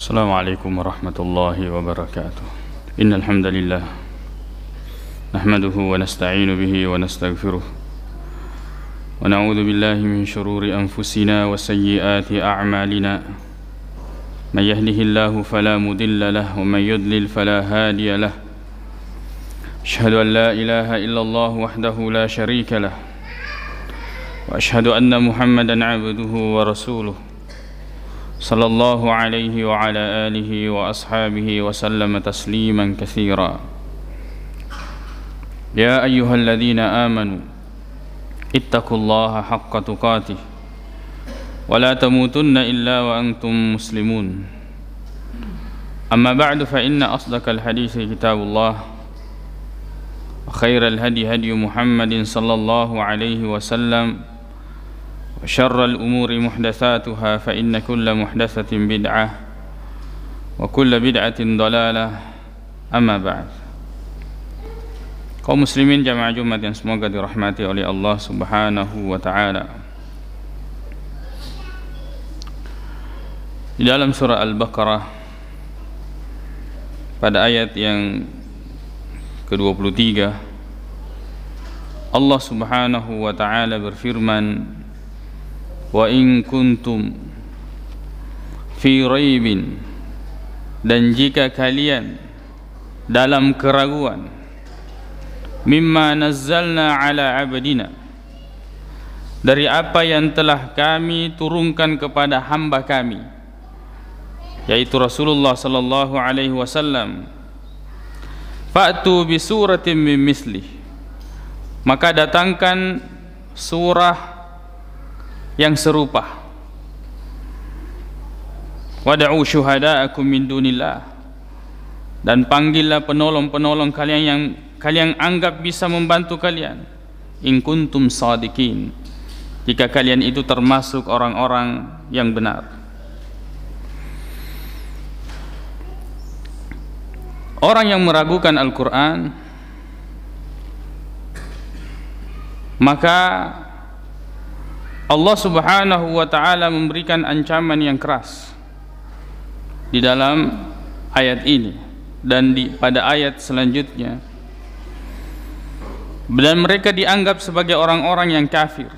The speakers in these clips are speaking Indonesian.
السلام عليكم ورحمة الله وبركاته. إن الحمد لله نحمده ونستعين به ونستغفره ونعوذ بالله من شرور أنفسنا وسيئات أعمالنا. من يهده الله فلا مضل له ومن يضلل فلا هادي له. أشهد أن لا إله إلا الله وحده لا شريك له وأشهد أن محمدا عبده ورسوله صلى الله عليه وعلى آله وأصحابه وسلم تسليما كثيرا. يا أيها الذين آمنوا اتقوا الله حق تقاته ولا تموتن إلا وأنتم مسلمون. أما بعد فإن أصدق الحديث كتاب الله وخير الهدي هدي محمد صلى الله عليه وسلم وشر الأمور محدثاتها فإن كل محدثة بدعة وكل بدعة ضلالة. أما بعد. Kaum muslimin jamaah Jumat yang semoga dirahmati oleh Allah Subhanahu wa taala. Di dalam surah Al-Baqarah pada ayat yang ke-23 Allah Subhanahu wa taala berfirman, wa in kuntum fi raibin, dan jika kalian dalam keraguan, mimma nazzalna ala abdina, dari apa yang telah kami turunkan kepada hamba kami, yaitu Rasulullah sallallahu alaihi wasallam, fa'tu bi suratin min mislih, maka datangkan surah yang serupa. Wad'u syuhada'akum min dunillah, dan panggillah penolong-penolong kalian yang kalian anggap bisa membantu kalian, in kuntum shadiqin, jika kalian itu termasuk orang-orang yang benar. Orang yang meragukan Al-Quran, maka Allah Subhanahu wa ta'ala memberikan ancaman yang keras di dalam ayat ini dan pada ayat selanjutnya, dan mereka dianggap sebagai orang-orang yang kafir.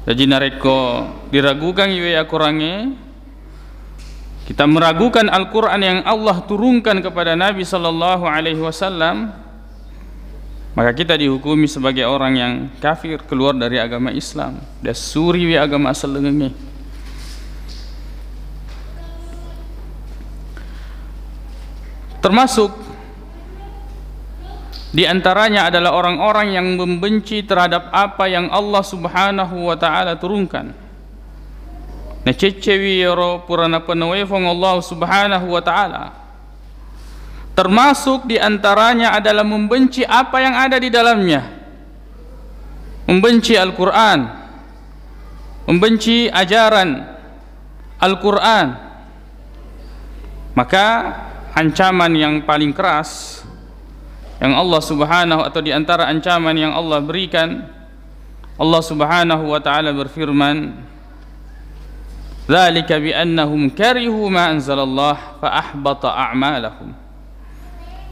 Jadi nareko diragukan iwe akurange, kita meragukan Al-Quran yang Allah turunkan kepada Nabi sallallahu alaihi wasallam, maka kita dihukumi sebagai orang yang kafir, keluar dari agama Islam, dan suri wi agama asal lengenge. Termasuk di antaranya adalah orang-orang yang membenci terhadap apa yang Allah Subhanahu wa taala turunkan. Na cecewi yoro purana penawefong Allah Subhanahu wa taala. Termasuk di antaranya adalah membenci apa yang ada di dalamnya, membenci Al-Quran, membenci ajaran Al-Quran. Maka ancaman yang paling keras yang Allah Subhanahu, atau di antara ancaman yang Allah berikan, Allah Subhanahu wa ta'ala berfirman, dzalika bi annahum karihu ma anzalallah fa ahbata a'malahum.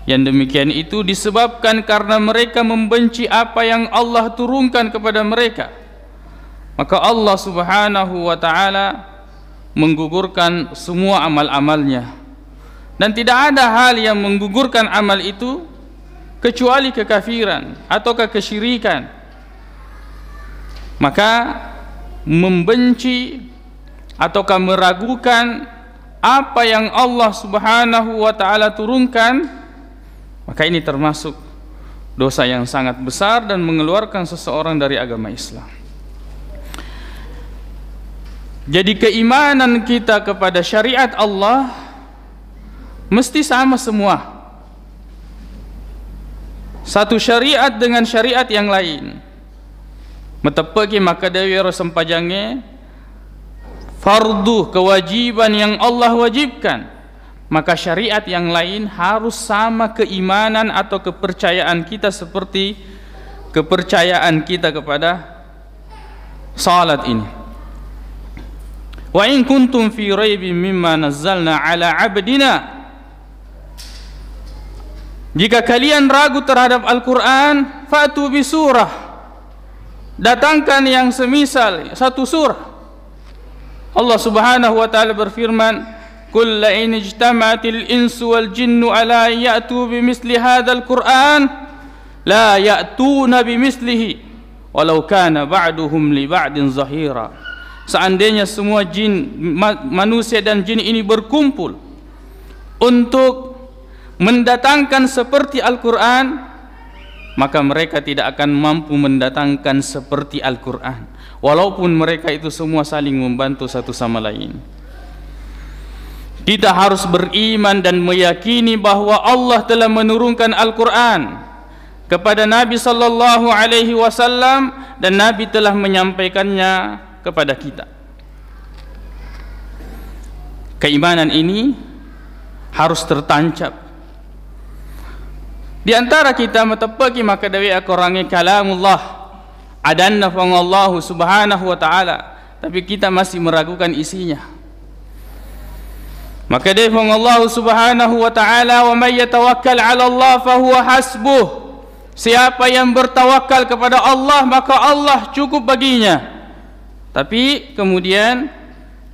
Yang demikian itu disebabkan karena mereka membenci apa yang Allah turunkan kepada mereka, maka Allah Subhanahu wa ta'ala menggugurkan semua amal-amalnya, dan tidak ada hal yang menggugurkan amal itu kecuali kekafiran atau kesyirikan. Maka membenci ataukah meragukan apa yang Allah Subhanahu wa ta'ala turunkan, maka ini termasuk dosa yang sangat besar dan mengeluarkan seseorang dari agama Islam. Jadi keimanan kita kepada syariat Allah mesti sama semua. Satu syariat dengan syariat yang lain. Metepeki maka dewi sempajange fardu, kewajiban yang Allah wajibkan, maka syariat yang lain harus sama keimanan atau kepercayaan kita seperti kepercayaan kita kepada salat ini. Wa in kuntum fi raibin mimma nazzalna ala abdina. Jika kalian ragu terhadap Al-Quran, fa'tu bi surah, datangkan yang semisal satu surah. Allah Subhanahu wa taala berfirman, "Qul la in ijtama'atil insu wal jinnu ala ya'tu bimithli hadzal Qur'an la ya'tuna bimithlihi walau kana ba'duhum li ba'din zahira." Seandainya semua jin, manusia dan jin ini berkumpul untuk mendatangkan seperti Al-Quran, maka mereka tidak akan mampu mendatangkan seperti Al-Quran, walaupun mereka itu semua saling membantu satu sama lain. Kita harus beriman dan meyakini bahwa Allah telah menurunkan Al-Quran kepada Nabi sallallahu alaihi wasallam dan Nabi telah menyampaikannya kepada kita. Keimanan ini harus tertancap di antara kita. Matapaki maka dawi akurangi kalamullah adanna fangallahu subhanahu wa ta'ala, tapi kita masih meragukan isinya. Maka dawi fangallahu subhanahu wa ta'ala, wa may yatawakkal 'ala Allah fahuwa hasbuh. Siapa yang bertawakal kepada Allah, maka Allah cukup baginya. Tapi kemudian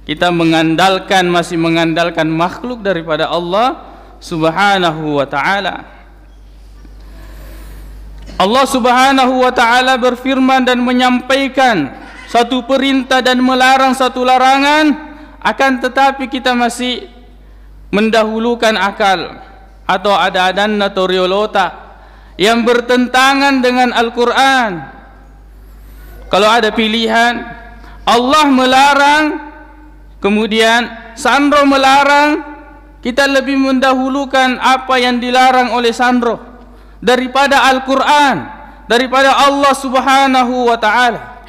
kita masih mengandalkan makhluk daripada Allah Subhanahu wa ta'ala. Allah Subhanahu wa ta'ala berfirman dan menyampaikan satu perintah dan melarang satu larangan, akan tetapi kita masih mendahulukan akal atau ada-adan atau riolota yang bertentangan dengan Al-Quran. Kalau ada pilihan, Allah melarang, kemudian Sandro melarang, kita lebih mendahulukan apa yang dilarang oleh Sandro daripada Al-Quran, daripada Allah Subhanahu wa ta'ala.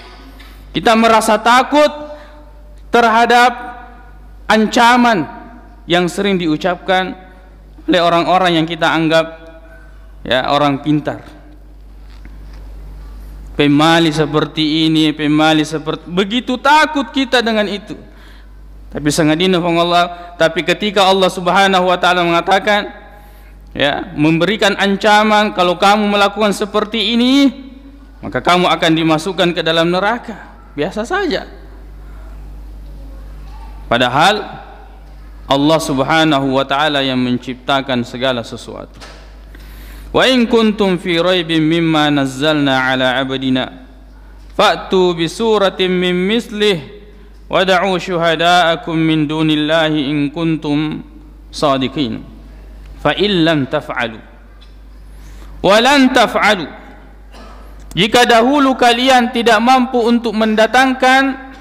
Kita merasa takut terhadap ancaman yang sering diucapkan oleh orang-orang yang kita anggap orang pintar. Pemali seperti ini, pemali seperti, begitu takut kita dengan itu. Tapi sangadina Allah, tapi ketika Allah Subhanahu wa ta'ala mengatakan, memberikan ancaman, kalau kamu melakukan seperti ini, maka kamu akan dimasukkan ke dalam neraka. Biasa saja. Padahal Allah Subhanahu wa ta'ala yang menciptakan segala sesuatu. Wa in kuntum fi raibin mimma nazzalna ala abdina fa'tu bi suratin min mislih wad'u syuhada'akum min dunillahi in kuntum sadiqin fa in lam taf'alu wa lan taf'alu. Jika dahulu kalian tidak mampu untuk mendatangkan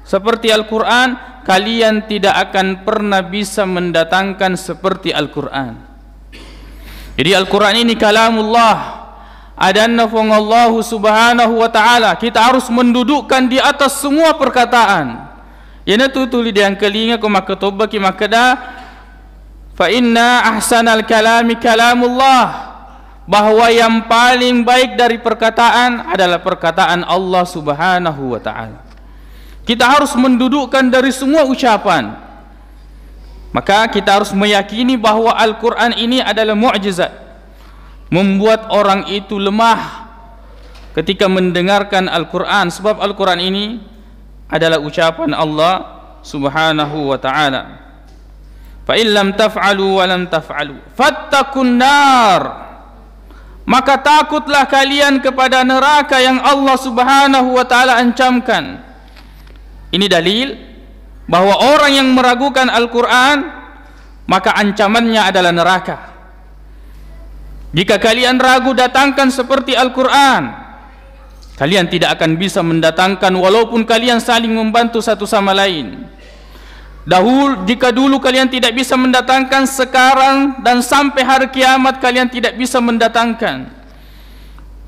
seperti Al-Quran, kalian tidak akan pernah bisa mendatangkan seperti Al-Quran. Jadi Al-Quran ini kalamullah adanna fangallahu subhanahu wa ta'ala. Kita harus mendudukkan di atas semua perkataan. Yana tutuli yang kelinga ko makatoba ki makada fa inna ahsanal kalami kalamullah, bahwa yang paling baik dari perkataan adalah perkataan Allah Subhanahu wa ta'ala. Kita harus mendudukkan dari semua ucapan. Maka kita harus meyakini bahwa Al-Quran ini adalah mu'jizat, membuat orang itu lemah ketika mendengarkan Al-Quran, sebab Al-Quran ini adalah ucapan Allah Subhanahu wa ta'ala. Fa in lam taf'alu wa lam taf'alu fattaqun nar, maka takutlah kalian kepada neraka yang Allah Subhanahu wa ta'ala ancamkan. Ini dalil bahwa orang yang meragukan Al-Quran, maka ancamannya adalah neraka. Jika kalian ragu datangkan seperti Al-Quran, kalian tidak akan bisa mendatangkan walaupun kalian saling membantu satu sama lain. Jika dulu kalian tidak bisa mendatangkan, sekarang dan sampai hari kiamat kalian tidak bisa mendatangkan.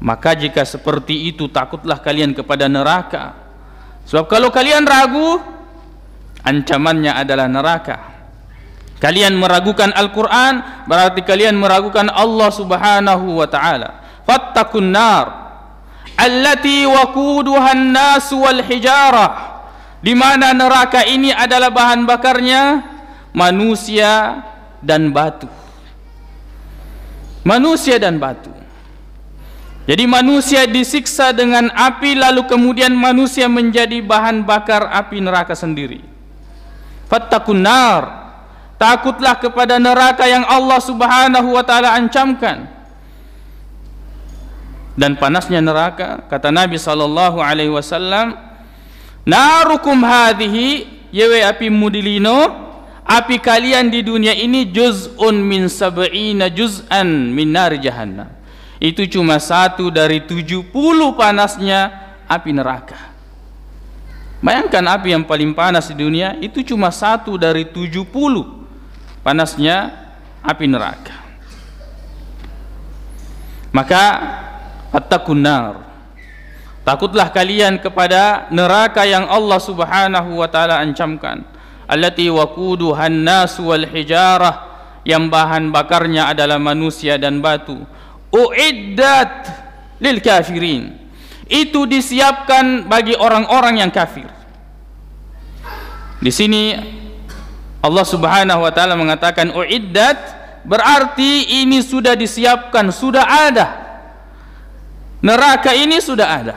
Maka jika seperti itu, takutlah kalian kepada neraka. Sebab kalau kalian ragu, ancamannya adalah neraka. Kalian meragukan Al-Quran, berarti kalian meragukan Allah Subhanahu wa ta'ala. Fattaqun nar allati waquduha an-nas wal hijarah di mana neraka ini adalah bahan bakarnya manusia dan batu. Manusia dan batu. Jadi manusia disiksa dengan api, lalu kemudian manusia menjadi bahan bakar api neraka sendiri. Fattaqun nar, takutlah kepada neraka yang Allah Subhanahu wa taala ancamkan. Dan panasnya neraka, kata Nabi sallallahu alaihi wasallam, narukum hadhihi, yewe api mudilino, api kalian di dunia ini juz'un min sab'ina juz'an min nar jahannam. Itu cuma 1 dari 70 panasnya api neraka. Bayangkan api yang paling panas di dunia itu cuma 1 dari 70 panasnya api neraka. Maka fattaqun nar, takutlah kalian kepada neraka yang Allah Subhanahu wa taala ancamkan. Allati waquduhan nas wal hijarah, yang bahan bakarnya adalah manusia dan batu. Uiddat lil kafirin, itu disiapkan bagi orang-orang yang kafir. Di sini Allah Subhanahu wa taala mengatakan uiddat, berarti ini sudah disiapkan, sudah ada. Neraka ini sudah ada.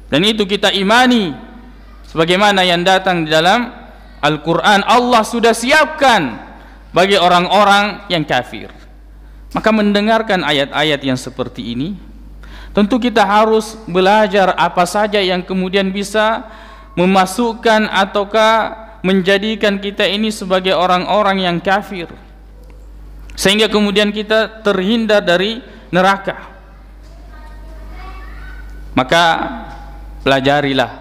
Dan itu kita imani sebagaimana yang datang di dalam Al-Quran. Allah sudah siapkan bagi orang-orang yang kafir. Maka mendengarkan ayat-ayat yang seperti ini, tentu kita harus belajar apa saja yang kemudian bisa memasukkan ataukah menjadikan kita ini sebagai orang-orang yang kafir, sehingga kemudian kita terhindar dari neraka. Maka pelajarilah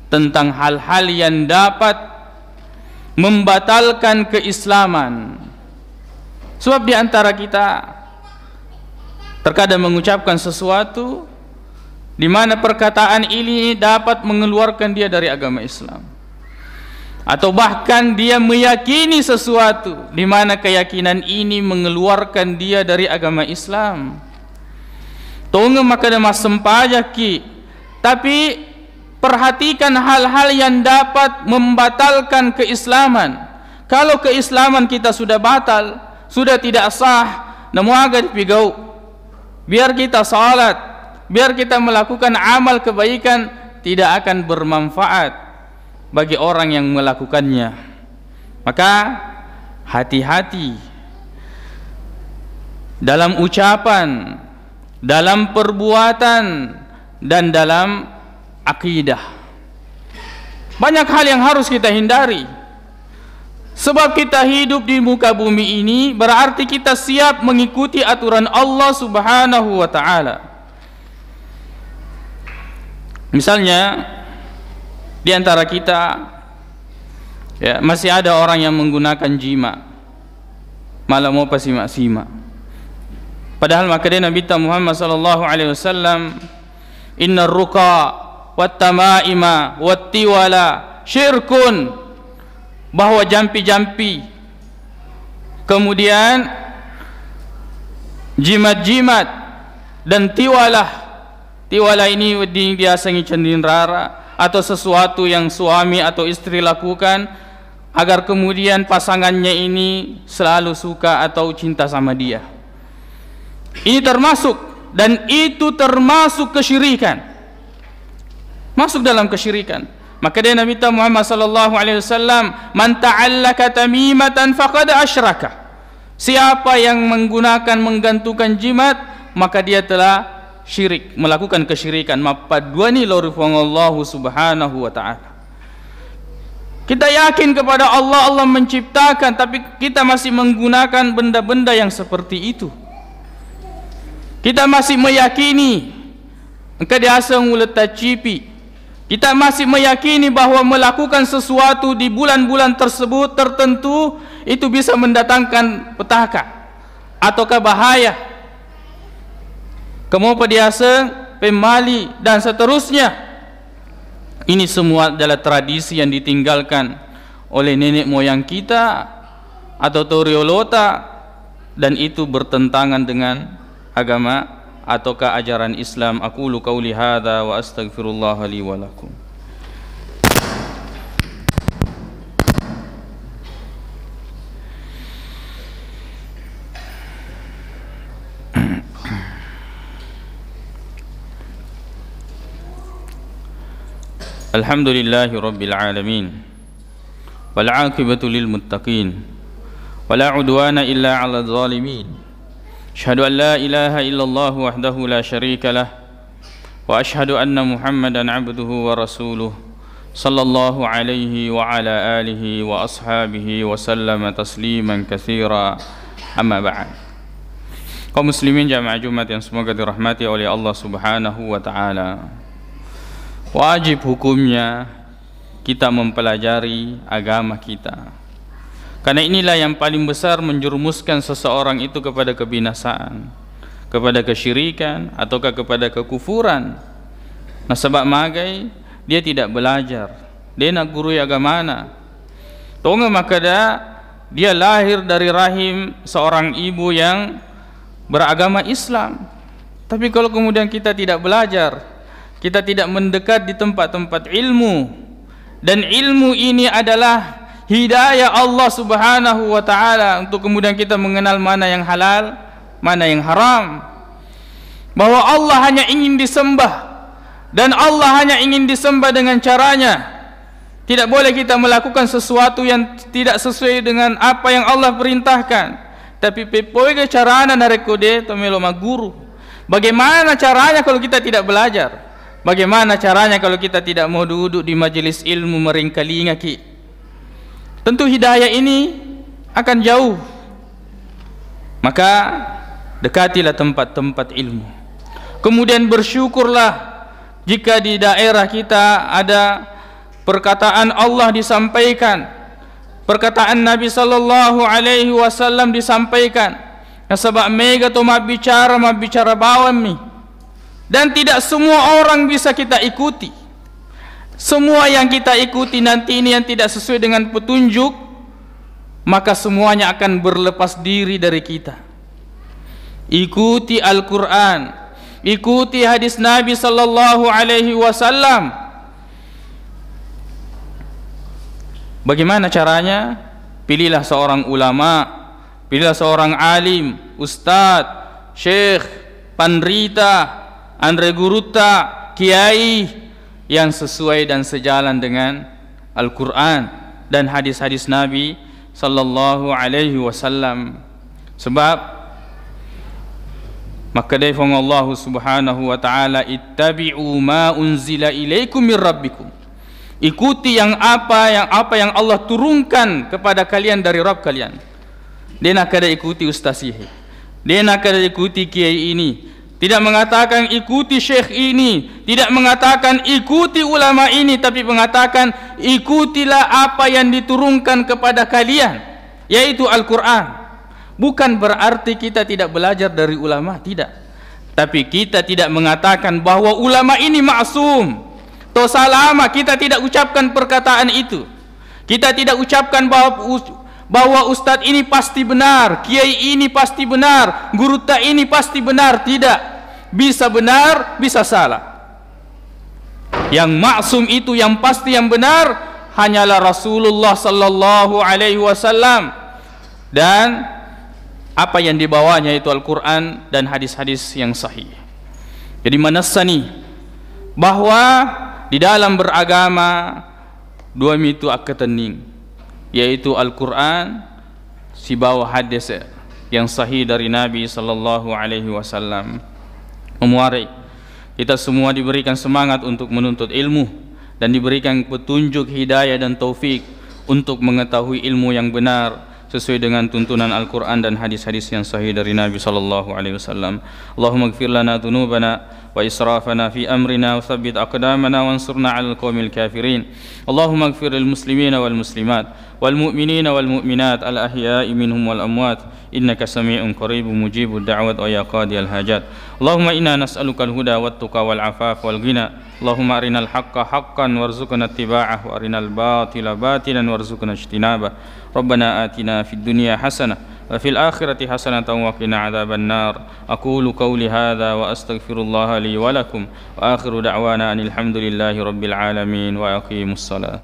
tentang hal-hal yang dapat membatalkan keislaman. Sebab di antara kita terkadang mengucapkan sesuatu di mana perkataan ini dapat mengeluarkan dia dari agama Islam, atau bahkan dia meyakini sesuatu di mana keyakinan ini mengeluarkan dia dari agama Islam. Tunggu maka mas sempajaki, tapi perhatikan hal-hal yang dapat membatalkan keislaman. Kalau keislaman kita sudah batal, sudah tidak sah, namun agak dipigau, biar kita salat, biar kita melakukan amal kebaikan, tidak akan bermanfaat bagi orang yang melakukannya. Maka hati-hati dalam ucapan, dalam perbuatan, dan dalam akidah. Banyak hal yang harus kita hindari. Sebab kita hidup di muka bumi ini berarti kita siap mengikuti aturan Allah Subhanahu wa taala. Misalnya di antara kita ya, masih ada orang yang menggunakan jima, malah mau simak-simak. Padahal maka dia Nabi Muhammad sallallahu alaihi wasallam, innar ruqa wat tamaima wat tiwala syirkun, bahwa jampi-jampi, kemudian jimat-jimat dan tiwalah. Tiwalah ini diasangi cendin rara atau sesuatu yang suami atau istri lakukan agar kemudian pasangannya ini selalu suka atau cinta sama dia. Ini termasuk, dan itu termasuk kesyirikan, masuk dalam kesyirikan. Maka dia Nabi Muhammad sallallahu alaihi wasallam, man ta'allaka tamimatan faqad asyraka, siapa yang menggunakan menggantungkan jimat maka dia telah syirik, melakukan kesyirikan. Mapaduani lorifallahu subhanahu wa ta'ala. Kita yakin kepada Allah, Allah menciptakan, tapi kita masih menggunakan benda-benda yang seperti itu. Kita masih meyakini engkau diasa nguleta cipi. Kita masih meyakini bahwa melakukan sesuatu di bulan-bulan tersebut tertentu itu bisa mendatangkan petaka ataukah bahaya, kemudian pediasa, pemali, dan seterusnya. Ini semua adalah tradisi yang ditinggalkan oleh nenek moyang kita atau toriolota, dan itu bertentangan dengan agama ataukah ajaran Islam. Aqulu qauli hadza wa astaghfirullah li wa lakum. Alhamdulillahi Rabbil Alamin, wal aqibatu lil muttaqin, wala udwana illa 'alal zalimin. Asyhadu an la ilaha illallah wahdahu la syarika lah, wa asyhadu anna Muhammadan 'abduhu wa rasuluh, sallallahu alaihi wa ala alihi wa ashabihi wa sallama tasliman katsira. Amma ba'd. Kaum muslimin jamaah Jumat yang semoga dirahmati oleh Allah Subhanahu wa taala. Wajib hukumnya kita mempelajari agama kita, karena inilah yang paling besar menjerumuskan seseorang itu kepada kebinasaan, kepada kesyirikan ataukah kepada kekufuran. Nah, sebab magai dia tidak belajar, dia nak guru agama mana tonga, maka dia lahir dari rahim seorang ibu yang beragama Islam. Tapi kalau kemudian kita tidak belajar, kita tidak mendekat di tempat-tempat ilmu, dan ilmu ini adalah hidayah Allah Subhanahu wa taala untuk kemudian kita mengenal mana yang halal, mana yang haram, bahwa Allah hanya ingin disembah dan Allah hanya ingin disembah dengan caranya. Tidak boleh kita melakukan sesuatu yang tidak sesuai dengan apa yang Allah perintahkan. Tapi pepoiga carana narekode tomelo maguru. Bagaimana caranya kalau kita tidak belajar? Bagaimana caranya kalau kita tidak mau duduk di majelis ilmu meringkalinga ki? Tentu hidayah ini akan jauh. Maka dekatilah tempat-tempat ilmu. Kemudian bersyukurlah jika di daerah kita ada perkataan Allah disampaikan, perkataan Nabi sallallahu alaihi wasallam disampaikan. Sebab mega to mabicara bawam mi. Dan tidak semua orang bisa kita ikuti. Semua yang kita ikuti nanti ini yang tidak sesuai dengan petunjuk, maka semuanya akan berlepas diri dari kita. Ikuti Al-Quran, ikuti hadis Nabi sallallahu alaihi wasallam. Bagaimana caranya? Pilihlah seorang ulama, pilihlah seorang alim, ustaz, syekh, pandrita, andre guruta, kiai yang sesuai dan sejalan dengan Al-Quran dan hadis-hadis Nabi sallallahu alaihi wasallam. Sebab maka difong Allah Subhanahu wa taala, ittabi'u ma unzila ilaikum mir rabbikum. Ikuti apa yang Allah turunkan kepada kalian dari Rabb kalian. Dia nak kada ikuti ustaz ini, dia nak kada ikuti kiai ini, tidak mengatakan ikuti syekh ini, tidak mengatakan ikuti ulama ini, tapi mengatakan ikutilah apa yang diturunkan kepada kalian, yaitu Al-Quran. Bukan berarti kita tidak belajar dari ulama, tidak. Tapi kita tidak mengatakan bahwa ulama ini maksum. Toh salama, kita tidak ucapkan perkataan itu. Kita tidak ucapkan bahwa ustadz ini pasti benar, kiai ini pasti benar, guru ta ini pasti benar. Tidak. Bisa benar, bisa salah. Yang maksum itu, yang pasti, yang benar hanyalah Rasulullah sallallahu alaihi wasallam dan apa yang dibawanya itu Al-Quran dan hadis-hadis yang sahih. Jadi manasani bahwa di dalam beragama dua itu akatening, yaitu Al-Quran si bawah hadis yang sahih dari Nabi sallallahu alaihi wasallam. Memuari kita semua diberikan semangat untuk menuntut ilmu dan diberikan petunjuk, hidayah dan taufik untuk mengetahui ilmu yang benar sesuai dengan tuntunan Al-Quran dan hadis-hadis yang sahih dari Nabi sallallahu alaihi wasallam. Allahumma ighfir lana dhunubana wa israfana fi amrina wa thabbit aqdamana wansurna 'alal qaumil kafirin. Allahumma ighfir lil muslimina wal muslimat wal mu'minina wal mu'minat al ahya'i minhum wal amwat innaka sami'un qaribun mujibud da'wat wa ya qadiyal hajat. Allahumma inna nas'aluka al huda wat tuqa wal afaf wal ghina. Allahumma arinal haqqa haqqan warzuqna ittiba'ah wa arinal batila batilan warzuqna ijtinabah. Rabbana atina fid dunya hasanah wa fil akhirati hasanatan wa qina adzaban nar. Aqulu qawli hadza wa astaghfirullah li wa lakum wa akhiru da'wana alhamdulillahi rabbil alamin wa aqimus salat.